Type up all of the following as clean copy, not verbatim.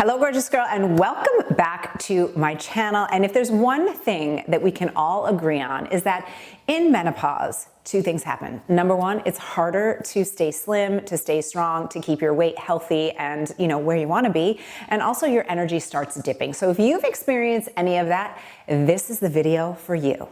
Hello, gorgeous girl, and welcome back to my channel. And if there's one thing that we can all agree on is that in menopause, two things happen. Number one, it's harder to stay slim, to stay strong, to keep your weight healthy and where you want to be. And also your energy starts dipping. So if you've experienced any of that, this is the video for you.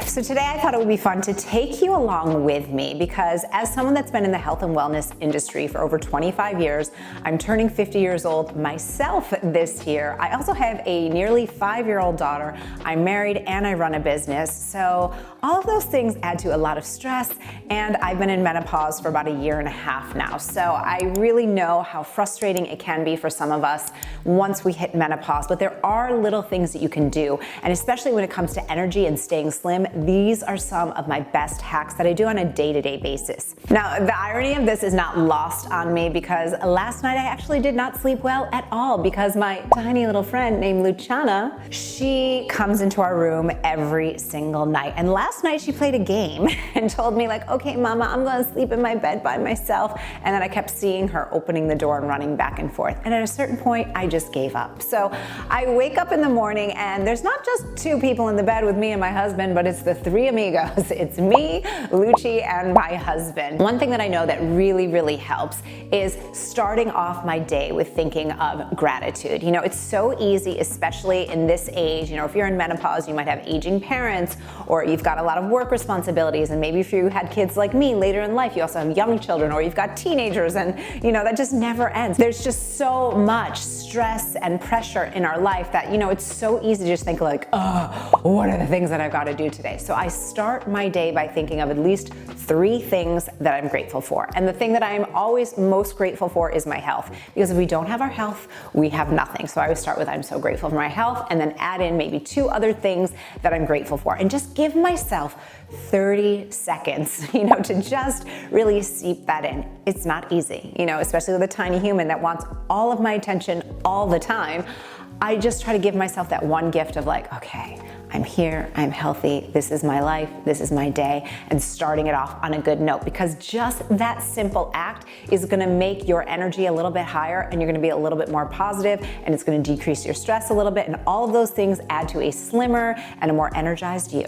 So today I thought it would be fun to take you along with me because as someone that's been in the health and wellness industry for over 25 years, I'm turning 50 years old myself this year. I also have a nearly 5-year-old daughter. I'm married and I run a business. So all of those things add to a lot of stress, and I've been in menopause for about 1.5 years now. So I really know how frustrating it can be for some of us once we hit menopause, but there are little things that you can do. And especially when it comes to energy and staying slim, these are some of my best hacks that I do on a day-to-day basis. Now, the irony of this is not lost on me because last night I actually did not sleep well at all because my tiny little friend named Luciana, she comes into our room every single night. And last night she played a game and told me like, okay, mama, I'm gonna sleep in my bed by myself. And then I kept seeing her opening the door and running back and forth. And at a certain point, I just gave up. So I wake up in the morning and there's not just 2 people in the bed with me and my husband, but it's the 3 amigos. It's me, Luci, and my husband. One thing that I know that really helps is starting off my day with thinking of gratitude. It's so easy, especially in this age. If you're in menopause, you might have aging parents, or you've got a lot of work responsibilities, and maybe if you had kids like me later in life, you also have young children, or you've got teenagers, and that just never ends. There's just so much stress and pressure in our life that, it's so easy to just think like, oh, what are the things that I've got to do today? So I start my day by thinking of at least 3 things that I'm grateful for. And the thing that I'm always most grateful for is my health. Because if we don't have our health, we have nothing. So I always start with I'm so grateful for my health, and then add in maybe 2 other things that I'm grateful for. And just give myself 30 seconds, to just really seep that in. It's not easy, especially with a tiny human that wants all of my attention all the time. I just try to give myself that one gift of like, okay, I'm here, I'm healthy, this is my life, this is my day, and starting it off on a good note, because just that simple act is gonna make your energy a little bit higher, and you're gonna be a little bit more positive, and it's gonna decrease your stress a little bit, and all of those things add to a slimmer and a more energized you.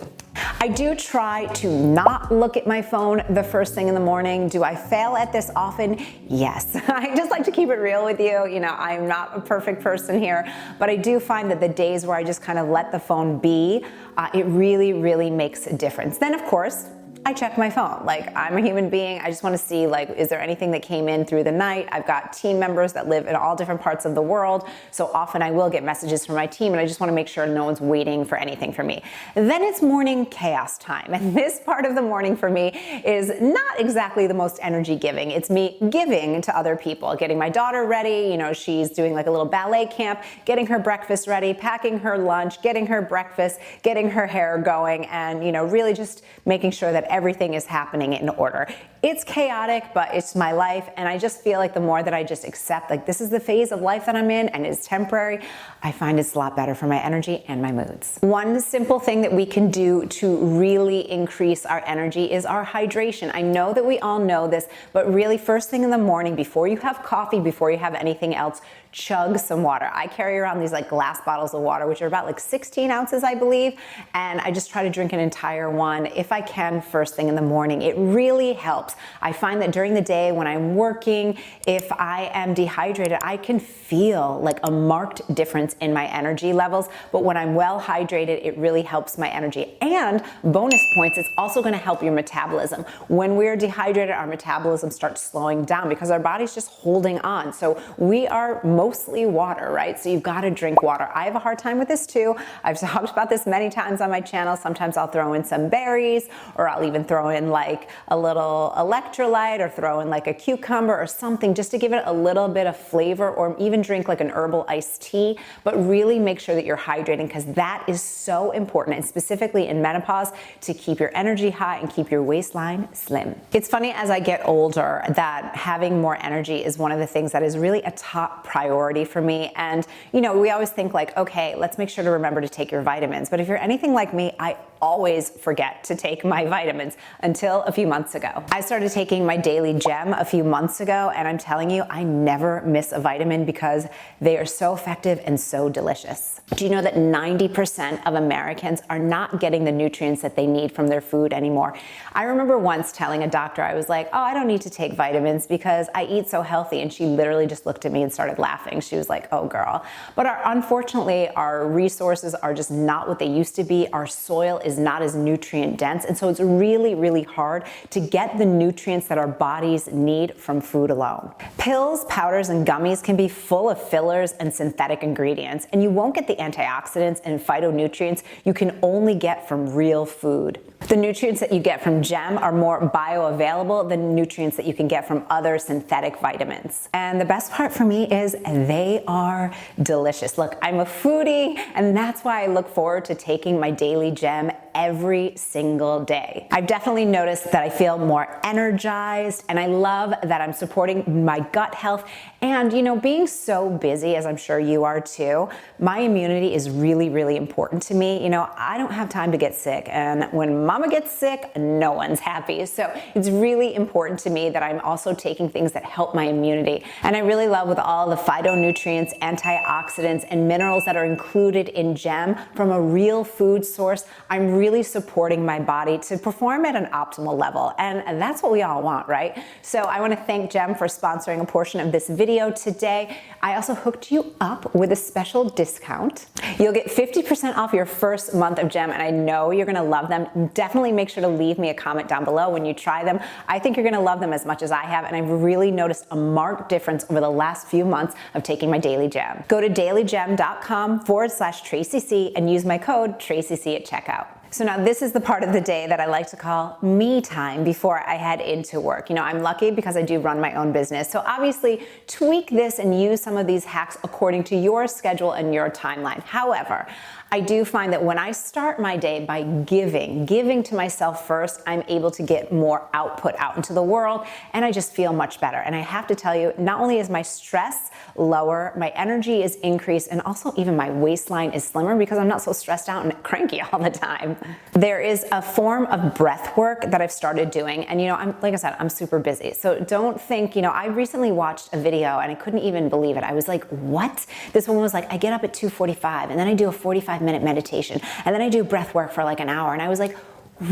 I do try to not look at my phone the first thing in the morning. Do I fail at this often? Yes. I just like to keep it real with you. I'm not a perfect person here, but I do find that the days where I just kind of let the phone be, it really makes a difference. Then, of course, I check my phone. Like, I'm a human being. I just want to see, like, is there anything that came in through the night? I've got team members that live in all different parts of the world. So often I will get messages from my team, and I just want to make sure no one's waiting for anything from me. Then it's morning chaos time. And this part of the morning for me is not exactly the most energy giving. It's me giving to other people, getting my daughter ready. She's doing like a little ballet camp, getting her breakfast ready, packing her lunch, getting her breakfast, getting her hair going, and, really just making sure that everything is happening in order. It's chaotic, but it's my life, and I just feel like the more that I just accept, like, this is the phase of life that I'm in and it's temporary, I find it's a lot better for my energy and my moods. One simple thing that we can do to really increase our energy is our hydration. I know that we all know this, but really first thing in the morning, before you have coffee, before you have anything else, chug some water. I carry around these like glass bottles of water, which are about like 16 ounces, I believe, and I just try to drink an entire one if I can first thing in the morning. It really helps. I find that during the day when I'm working, if I am dehydrated, I can feel like a marked difference in my energy levels, but when I'm well hydrated, it really helps my energy. And bonus points, it's also going to help your metabolism. When we're dehydrated, our metabolism starts slowing down because our body's just holding on. So we are mostly water, right? So you've got to drink water. I have a hard time with this too. I've talked about this many times on my channel. Sometimes I'll throw in some berries, or I'll even throw in like a little electrolyte, or throw in like a cucumber or something just to give it a little bit of flavor, or even drink like an herbal iced tea. But really make sure that you're hydrating, because that is so important, and specifically in menopause, to keep your energy high and keep your waistline slim. It's funny as I get older that having more energy is one of the things that is really a top priority for me. And we always think like, okay, let's make sure to remember to take your vitamins. But if you're anything like me, I always forget to take my vitamins. vitamins until a few months ago. I started taking my daily gem a few months ago, and I'm telling you, I never miss a vitamin because they are so effective and so delicious. Do you know that 90% of Americans are not getting the nutrients that they need from their food anymore? I remember once telling a doctor, I was like, oh, I don't need to take vitamins because I eat so healthy. And she literally just looked at me and started laughing. She was like, oh girl. But unfortunately, our resources are just not what they used to be. Our soil is not as nutrient dense. And so it's really, really hard to get the nutrients that our bodies need from food alone. Pills, powders, and gummies can be full of fillers and synthetic ingredients, and you won't get the antioxidants and phytonutrients you can only get from real food. The nutrients that you get from gem are more bioavailable than nutrients that you can get from other synthetic vitamins. And the best part for me is they are delicious. Look, I'm a foodie, and that's why I look forward to taking my daily gem every single day. I've definitely noticed that I feel more energized, and I love that I'm supporting my gut health. And you know, being so busy, as I'm sure you are too, my immunity is really, really important to me. You know, I don't have time to get sick, and when mama gets sick, no one's happy. So it's really important to me that I'm also taking things that help my immunity. And I really love with all the phytonutrients, antioxidants, and minerals that are included in gem from a real food source, I'm really supporting my body to perform at an optimal level. And that's what we all want, right? So I want to thank Gem for sponsoring a portion of this video today. I also hooked you up with a special discount. You'll get 50% off your first month of Gem, and I know you're going to love them. Definitely make sure to leave me a comment down below when you try them. I think you're going to love them as much as I have, and I've really noticed a marked difference over the last few months of taking my daily gem. Go to dailygem.com/TracyC and use my code TracyC at checkout. So now this is the part of the day that I like to call me time before I head into work. You know, I'm lucky because I do run my own business. So obviously tweak this and use some of these hacks according to your schedule and your timeline. However, I do find that when I start my day by giving to myself first, I'm able to get more output out into the world, and I just feel much better. And I have to tell you, not only is my stress lower, my energy is increased, and also even my waistline is slimmer because I'm not so stressed out and cranky all the time. There is a form of breath work that I've started doing, and you know, like I said, I'm super busy. So don't think, you know, I recently watched a video and I couldn't even believe it. I was like, what? This woman was like, I get up at 2:45 and then I do a 45-minute meditation, and then I do breath work for like an hour. And I was like,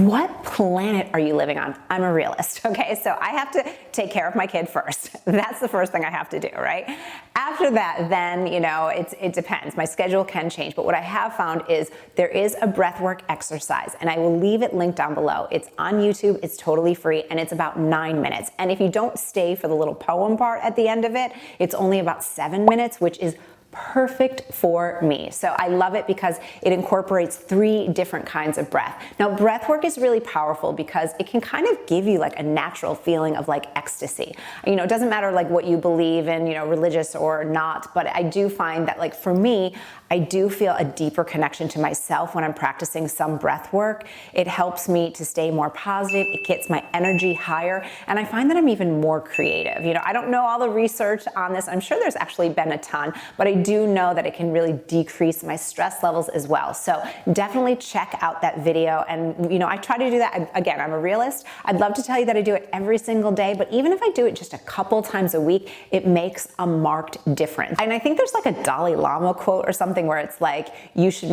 what planet are you living on? I'm a realist, okay? So I have to take care of my kid first. That's the first thing I have to do, right? After that, then, you know, it depends. My schedule can change, but what I have found is there is a breathwork exercise, and I will leave it linked down below. It's on YouTube, it's totally free, and it's about 9 minutes. And if you don't stay for the little poem part at the end of it, it's only about 7 minutes, which is perfect for me. So I love it because it incorporates 3 different kinds of breath. Now, breath work is really powerful because it can kind of give you like a natural feeling of like ecstasy. You know, it doesn't matter like what you believe in, you know, religious or not, but I do find that like for me, I do feel a deeper connection to myself when I'm practicing some breath work. It helps me to stay more positive. It gets my energy higher. And I find that I'm even more creative. You know, I don't know all the research on this. I'm sure there's actually been a ton, but I do know that it can really decrease my stress levels as well. So definitely check out that video. And, you know, I try to do that. Again, I'm a realist. I'd love to tell you that I do it every single day, but even if I do it just a couple times a week, it makes a marked difference. And I think there's like a Dalai Lama quote or something where it's like, you should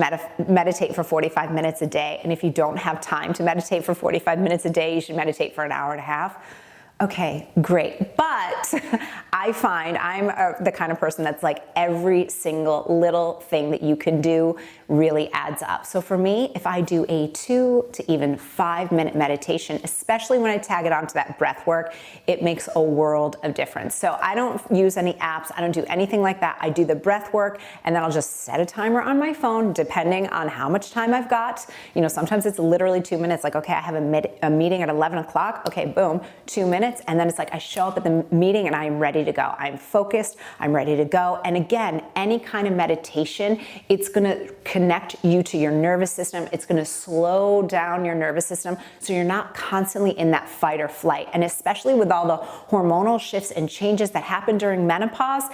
meditate for 45 minutes a day. And if you don't have time to meditate for 45 minutes a day, you should meditate for an hour and a half. Okay, great. But I find I'm the kind of person that's like every single little thing that you can do really adds up. So for me, if I do a 2 to even 5 minute meditation, especially when I tag it onto that breath work, it makes a world of difference. So I don't use any apps. I don't do anything like that. I do the breath work, and then I'll just set a timer on my phone depending on how much time I've got. You know, sometimes it's literally 2 minutes. Like, okay, I have a meeting at 11 o'clock. Okay, boom, 2 minutes. And then it's like I show up at the meeting and I'm ready to go. I'm focused, I'm ready to go. And again, any kind of meditation, it's gonna connect you to your nervous system. It's gonna slow down your nervous system so you're not constantly in that fight or flight. And especially with all the hormonal shifts and changes that happen during menopause,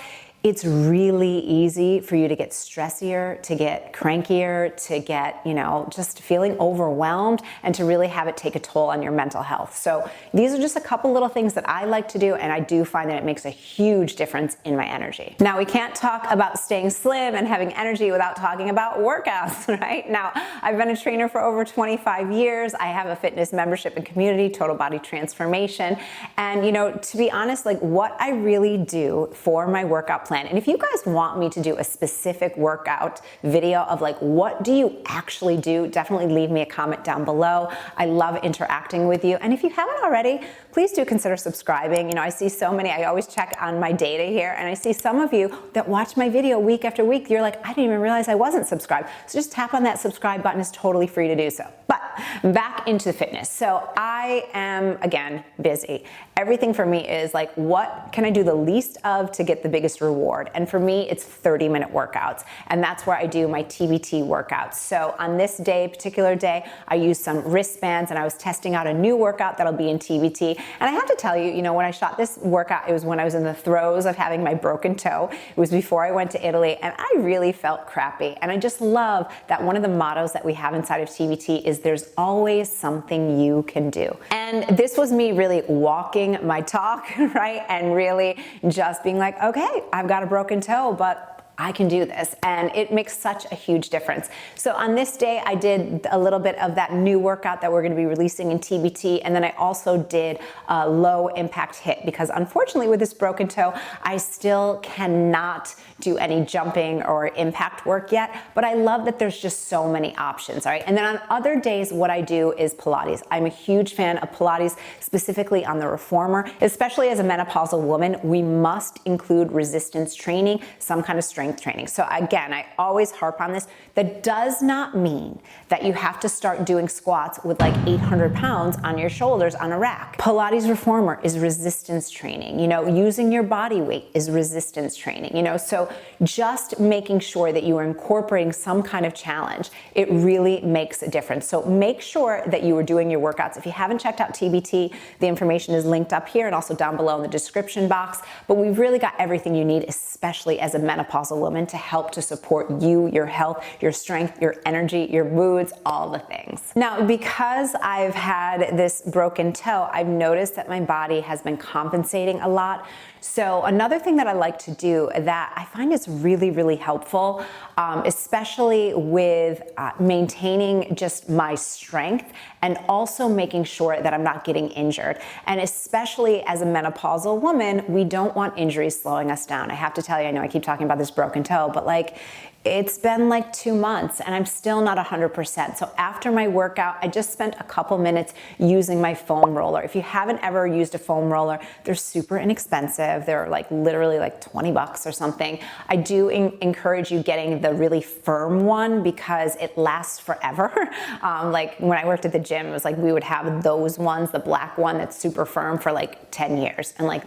it's really easy for you to get stressier, to get crankier, to get, just feeling overwhelmed, and to really have it take a toll on your mental health. So these are just a couple little things that I like to do, and I do find that it makes a huge difference in my energy. Now, we can't talk about staying slim and having energy without talking about workouts, right? Now, I've been a trainer for over 25 years. I have a fitness membership and community, Total Body Transformation. And, to be honest, like what I really do for my workout plan, and if you guys want me to do a specific workout video of like, what do you actually do, definitely leave me a comment down below. I love interacting with you. And if you haven't already, please do consider subscribing. I see so many, I always check on my data here, and I see some of you that watch my video week after week. You're like, I didn't even realize I wasn't subscribed. So just tap on that subscribe button. It's totally free to do so. But back into fitness. So I am, again, busy. Everything for me is like, what can I do the least of to get the biggest reward? And for me, it's 30-minute workouts. And that's where I do my TBT workouts. So on this particular day, I used some wristbands, and I was testing out a new workout that'll be in TBT. And I have to tell you, when I shot this workout, it was when I was in the throes of having my broken toe. It was before I went to Italy, and I really felt crappy. And I just love that one of the mottos that we have inside of TBT is there's always something you can do. And this was me really walking my talk, right? And really just being like, okay, I've got a broken toe, but I can do this. And it makes such a huge difference. So on this day, I did a little bit of that new workout that we're gonna be releasing in TBT. And then I also did a low impact HIIT, because unfortunately with this broken toe, I still cannot do any jumping or impact work yet, but I love that there's just so many options, all right? And then on other days, what I do is Pilates. I'm a huge fan of Pilates, specifically on the reformer. Especially as a menopausal woman, we must include resistance training, some kind of strength training. So again, I always harp on this. That does not mean that you have to start doing squats with like 800 pounds on your shoulders on a rack. Pilates reformer is resistance training. Using your body weight is resistance training. So just making sure that you are incorporating some kind of challenge, it really makes a difference. So make sure that you are doing your workouts. If you haven't checked out TBT, the information is linked up here and also down below in the description box. But we've really got everything you need, especially as a menopausal woman, to help to support you, your health, your strength, your energy, your moods, all the things. Now, because I've had this broken toe, I've noticed that my body has been compensating a lot. So another thing that I like to do that I find is really, really helpful, especially with maintaining just my strength and also making sure that I'm not getting injured. And especially as a menopausal woman, we don't want injuries slowing us down. I have to tell you, I know I keep talking about this broken toe, but like, it's been like 2 months and I'm still not 100%. So after my workout, I just spent a couple minutes using my foam roller. If you haven't ever used a foam roller, they're super inexpensive. They're like literally like 20 bucks or something. I do encourage you getting the really firm one because it lasts forever. Like when I worked at the gym, it was like we would have those ones, the black one that's super firm for like 10 years. And like,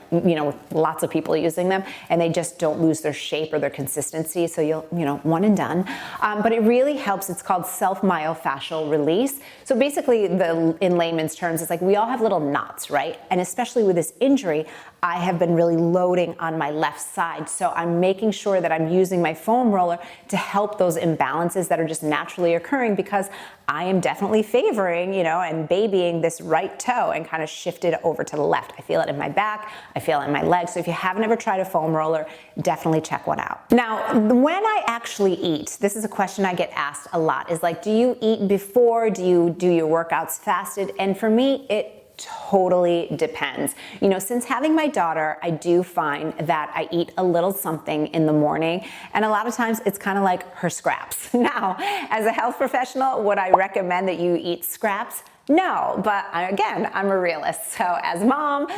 lots of people using them and they just don't lose their shape or their consistency. So you'll, one and done. But it really helps. It's called self-myofascial release. So basically, in layman's terms, it's like we all have little knots, right? And especially with this injury, I have been really loading on my left side. So I'm making sure that I'm using my foam roller to help those imbalances that are just naturally occurring because I am definitely favoring, and babying this right toe and kind of shift it over to the left. I feel it in my back, I feel it in my legs. So if you haven't ever tried a foam roller, definitely check one out. Now, when I actually eat, this is a question I get asked a lot, is like, do you eat before? Do you do your workouts fasted? And for me, it totally depends. Since having my daughter, I do find that I eat a little something in the morning, and a lot of times it's kind of like her scraps. Now, as a health professional, would I recommend that you eat scraps? No, but again, I'm a realist. So as mom,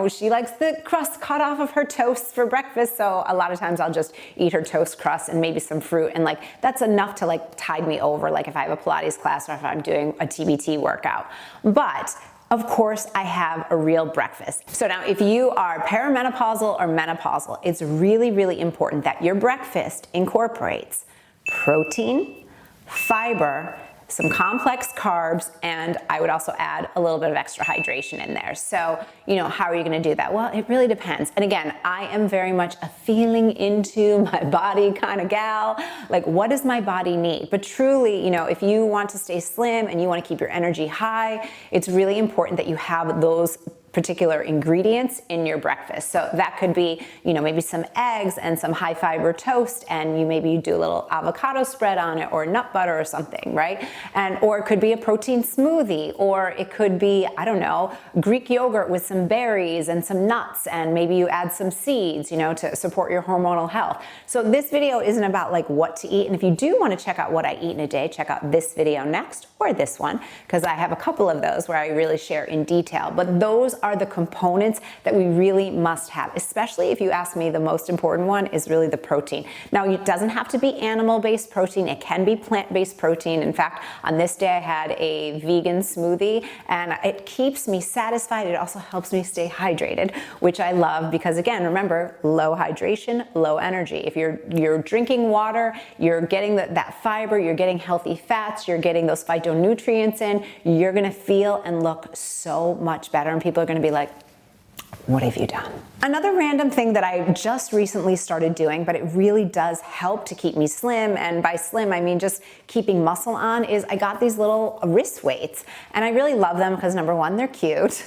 she likes the crust cut off of her toast for breakfast. So a lot of times I'll just eat her toast crust and maybe some fruit. And like, that's enough to like tide me over. Like if I have a Pilates class or if I'm doing a TBT workout. But of course, I have a real breakfast. So now if you are perimenopausal or menopausal, it's really, really important that your breakfast incorporates protein, fiber, some complex carbs, and I would also add a little bit of extra hydration in there. So, how are you gonna do that? Well, it really depends. And again, I am very much a feeling into my body kind of gal. Like, what does my body need? But truly, if you want to stay slim and you want to keep your energy high, it's really important that you have those particular ingredients in your breakfast. So that could be, maybe some eggs and some high fiber toast, and you maybe do a little avocado spread on it, or nut butter or something, right? Or it could be a protein smoothie, or it could be, I don't know, Greek yogurt with some berries and some nuts, and maybe you add some seeds, to support your hormonal health. So this video isn't about like what to eat. And if you do want to check out what I eat in a day, check out this video next, or this one, because I have a couple of those where I really share in detail. But those are the components that we really must have, especially if you ask me, the most important one is really the protein. Now, it doesn't have to be animal-based protein. It can be plant-based protein. In fact, on this day I had a vegan smoothie, and it keeps me satisfied. It also helps me stay hydrated, which I love because, again, remember, low hydration, low energy. If you're drinking water, you're getting that fiber, you're getting healthy fats, you're getting those phytonutrients in, you're gonna feel and look so much better, and people are gonna be like, what have you done? Another random thing that I just recently started doing, but it really does help to keep me slim, and by slim I mean just keeping muscle on, is I got these little wrist weights, and I really love them because, number one, they're cute.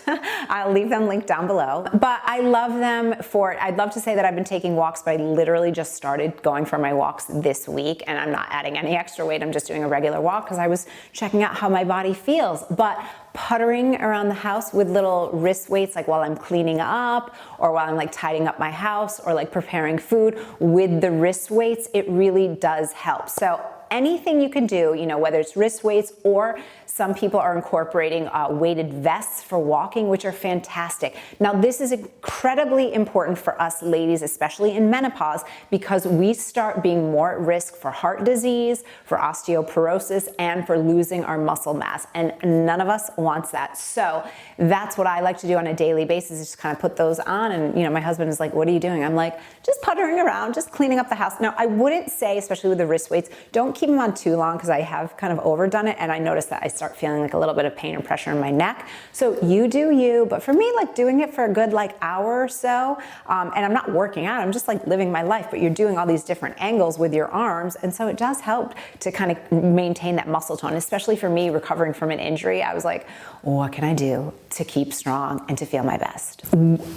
I'll leave them linked down below, but I love them I'd love to say that I've been taking walks, but I literally just started going for my walks this week, and I'm not adding any extra weight. I'm just doing a regular walk because I was checking out how my body feels. But puttering around the house with little wrist weights, like while I'm cleaning up, or while I'm like tidying up my house, or like preparing food with the wrist weights, it really does help. So anything you can do, whether it's wrist weights, or some people are incorporating weighted vests for walking, which are fantastic. Now, this is incredibly important for us ladies, especially in menopause, because we start being more at risk for heart disease, for osteoporosis, and for losing our muscle mass. And none of us wants that. So that's what I like to do on a daily basis, is just kind of put those on. And, my husband is like, what are you doing? I'm like, just puttering around, just cleaning up the house. Now, I wouldn't say, especially with the wrist weights, don't keep them on too long, because I have kind of overdone it, and I notice that I start feeling like a little bit of pain and pressure in my neck. So you do you, but for me, like doing it for a good hour or so, and I'm not working out, I'm just like living my life, but you're doing all these different angles with your arms, and so it does help to kind of maintain that muscle tone. Especially for me, recovering from an injury, I was like, what can I do to keep strong and to feel my best?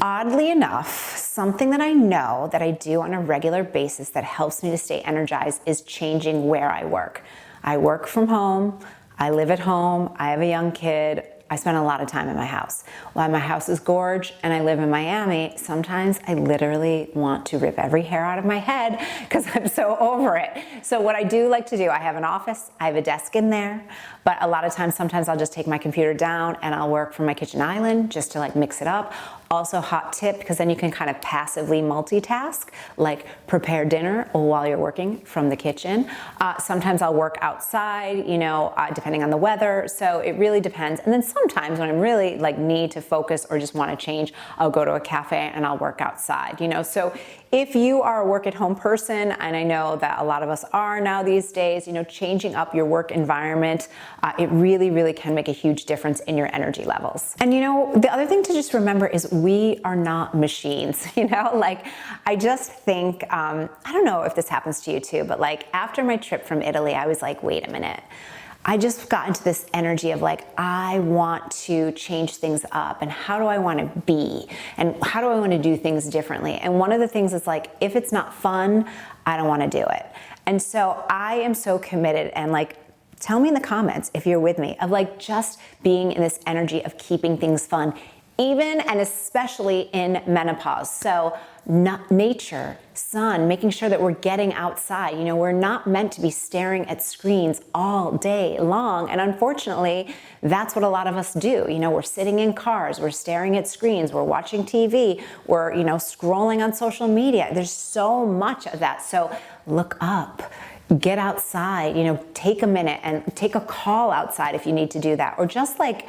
Oddly enough, something that I know that I do on a regular basis that helps me to stay energized is changing where I work. I work from home, I live at home, I have a young kid, I spend a lot of time in my house. While my house is gorge and I live in Miami, sometimes I literally want to rip every hair out of my head because I'm so over it. So what I do like to do, I have an office, I have a desk in there, but a lot of times, sometimes I'll just take my computer down and I'll work from my kitchen island just to like mix it up. Also, hot tip, because then you can kind of passively multitask, like prepare dinner while you're working from the kitchen. Sometimes I'll work outside, depending on the weather. So it really depends. And then sometimes when I'm really like need to focus or just want to change, I'll go to a cafe and I'll work outside, So if you are a work at home person, and I know that a lot of us are now these days, changing up your work environment, it really, really can make a huge difference in your energy levels. And the other thing to just remember is we are not machines, like I just think, I don't know if this happens to you too, but like after my trip from Italy, I was like, wait a minute. I just got into this energy of like, I want to change things up, and how do I want to be, and how do I want to do things differently? And one of the things is like, if it's not fun, I don't want to do it. And so I am so committed, and like, tell me in the comments if you're with me, of like just being in this energy of keeping things fun, even and especially in menopause. So nature, sun, making sure that we're getting outside. We're not meant to be staring at screens all day long. And unfortunately, that's what a lot of us do. We're sitting in cars, we're staring at screens, we're watching TV, we're, scrolling on social media. There's so much of that. So look up. Get outside, take a minute and take a call outside if you need to do that. Or just like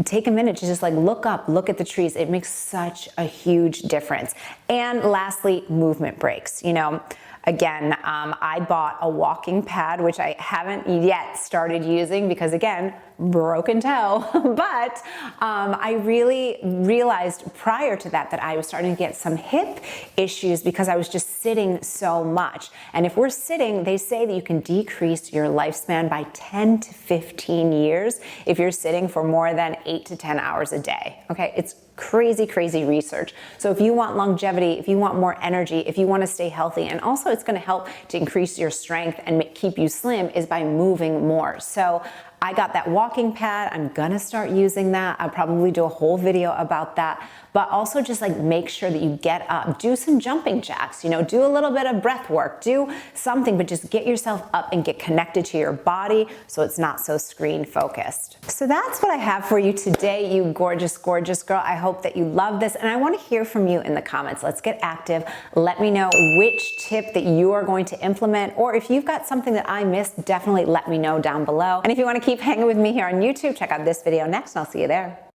take a minute to just like look up, look at the trees. It makes such a huge difference. And lastly, movement breaks. You know, again, I bought a walking pad, which I haven't yet started using because, again, broken toe. But I really realized prior to that I was starting to get some hip issues because I was just sitting so much. And if we're sitting, they say that you can decrease your lifespan by 10 to 15 years if you're sitting for more than 8 to 10 hours a day. Okay, it's crazy, crazy research. So if you want longevity, if you want more energy, if you want to stay healthy, and also it's going to help to increase your strength and keep you slim, is by moving more. So I got that walking pad. I'm gonna start using that. I'll probably do a whole video about that. But also just like make sure that you get up, do some jumping jacks, you know, do a little bit of breath work, do something, but just get yourself up and get connected to your body so it's not so screen focused. So that's what I have for you today, you gorgeous, gorgeous girl. I hope that you love this, and I want to hear from you in the comments. Let's get active. Let me know which tip that you are going to implement, or if you've got something that I missed, definitely let me know down below. And if you want to keep hanging with me here on YouTube, check out this video next, and I'll see you there.